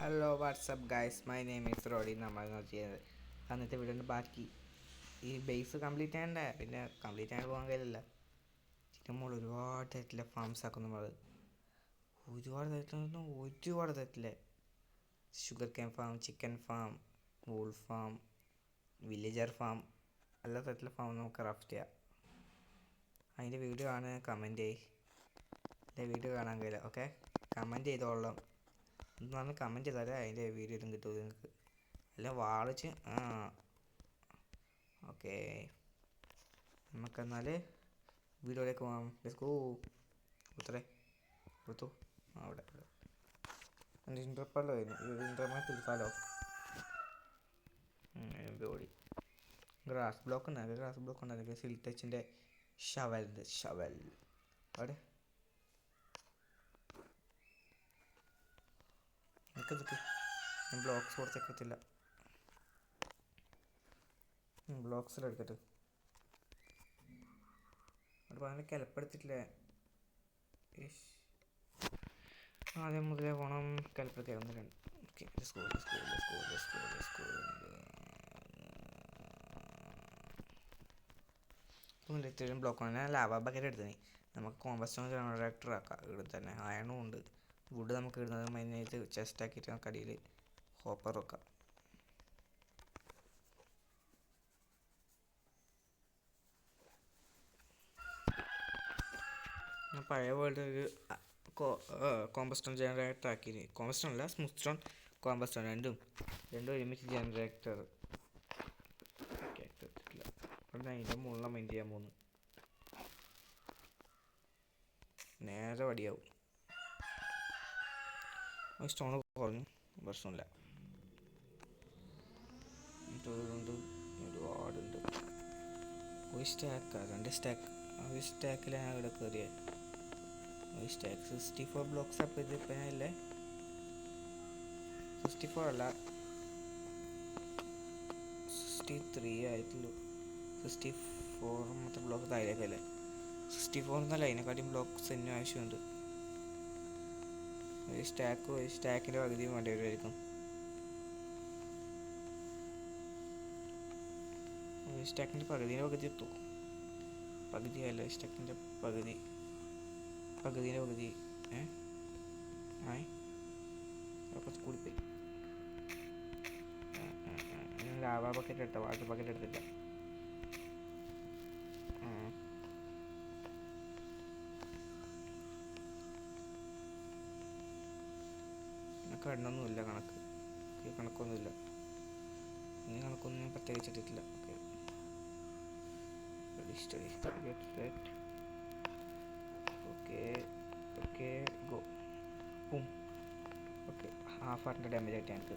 Hello WhatsApp guys, my name is Roddy. നമ്മൾ ചെയ്യുന്നത് അന്നത്തെ വീഡിയോൻ്റെ ബാക്കി. ഈ ബേസ് കംപ്ലീറ്റ് ചെയ്യണ്ടേ, പിന്നെ കംപ്ലീറ്റ് ചെയ്യാൻ പോകാൻ കഴിയില്ല. നമ്മൾ ഒരുപാട് തരത്തിലെ ഫാംസ് ആക്കും. നമ്മൾ ഒരുപാട് തരത്തിലെ sugar cane farm, chicken farm, wool farm, villager farm, എല്ലാ തരത്തിലെ ഫാം നമുക്ക് ക്രാഫ്റ്റ് ചെയ്യാം. അതിൻ്റെ വീഡിയോ ആണ്. കമൻറ്റ് വീഡിയോ കാണാൻ കഴിയില്ല. ഓക്കെ, കമൻറ്റ് ചെയ്തോളാം. എന്ന് കമൻറ്റ് ചെയ്താലേ അതിൻ്റെ വീഡിയോ ഒന്നും കിട്ടുമോ നിങ്ങൾക്ക്. അല്ല വാളിച്ച് ഓക്കെ, നമുക്കെന്നാൽ വീഡിയോയിലേക്ക് പോകാം. Let's go. കൊടുത്തു അവിടെ എൻ്റെ ഇൻ്റർപ്പല്ലോ ഇൻ്റർമേ തീർക്കാലോ. ഓടി ഗ്രാസ് ബ്ലോക്ക് ഉണ്ടായിരുന്നു. സിൽ ടച്ചിൻ്റെ ഷവൽ അവിടെ നിൽക്ക്. ഞാൻ ബ്ലോക്സ് കൊടുത്തേക്കത്തില്ല. ബ്ലോക്സിലെടുക്കട്ടെ. അവിടെ പറഞ്ഞാൽ കിലപ്പെടുത്തിട്ടില്ലേ. ആദ്യം മുതലേ പോകണം. കിലപ്പെടുത്തി ഒന്നില്ല. ഓക്കെ, സ്കൂൾ ഇത്രയും ബ്ലോക്കാണ്. ഞാൻ ലാവ ബക്കറ്റ് എടുത്തത്. നമുക്ക് കോമ്പസ്റ്റോൺ ജനറേറ്റർ ആക്കാം. ഇവിടെ തന്നെ അയണും ഉണ്ട്. വുഡ് നമുക്ക് ഇടുന്നത് മെയിനായിട്ട് ചെസ്റ്റ് ആക്കിയിട്ട് നമുക്ക് അടിയിൽ ഹോപ്പർ വെക്കാം. പഴയ വേൾഡ് ഒരു കോമ്പസ്റ്റോൺ ജനറേറ്റർ ആക്കി. കോമ്പസ്റ്റോൺ അല്ല, സ്മൂത്ത് സ്റ്റോൺ കോമ്പസ്റ്റോൺ രണ്ടും ഒരുമിച്ച് ജനറേറ്റർ എടുത്തിട്ടില്ല. അപ്പം അതിൻ്റെ മുകളിൽ മൈൻഡ് ചെയ്യാൻ പോകുന്നു. നേരെ വടിയാവും. സ്റ്റോൺ കുറഞ്ഞു, പ്രശ്നമില്ല. ഒരുപാടുണ്ട്. ഒരു സ്റ്റാക്കാണ്, 2 സ്റ്റാക്ക്. ഒരു സ്റ്റാക്കിലാണ് ഇവിടെ കയറിയത്. ഒരു സ്റ്റാക്ക് 64 ബ്ലോക്സ്. അപ്പം ഇത് ഇപ്പം ഇല്ലേ, 64 അല്ല 63 ആയിട്ടുള്ളൂ. 64 മൊത്തം ബ്ലോക്ക് താഴേക്കല്ലേ. 64 എന്നല്ല, അതിനെക്കാട്ടിയും ബ്ലോക്സ് തന്നെ ആവശ്യമുണ്ട്. ഒരു സ്റ്റാക്കിൻ്റെ പകുതിയും വേണ്ടി വരുമായിരിക്കും. സ്റ്റാക്കിൻ്റെ പകുതി എത്തും. പകുതിയല്ല, സ്റ്റാക്കിൻ്റെ പകുതിൻ്റെ പകുതി കുറച്ച് കൂടിപ്പോയി. ലാവ ബക്കറ്റ് എടുത്ത, വാട്ടർ ബക്കറ്റ് എടുത്തില്ല. കണ്ണൊന്നുമില്ല, കണക്കൊന്നുമില്ല. ഇനി കണക്കൊന്നും ഞാൻ പ്രത്യേകിച്ചിട്ടില്ല. Okay go. ഓക്കെ, ഹാഫ് ഹാർട്ടിൻ്റെ ഡാമേജ് ആയിട്ട് ഞങ്ങൾക്ക്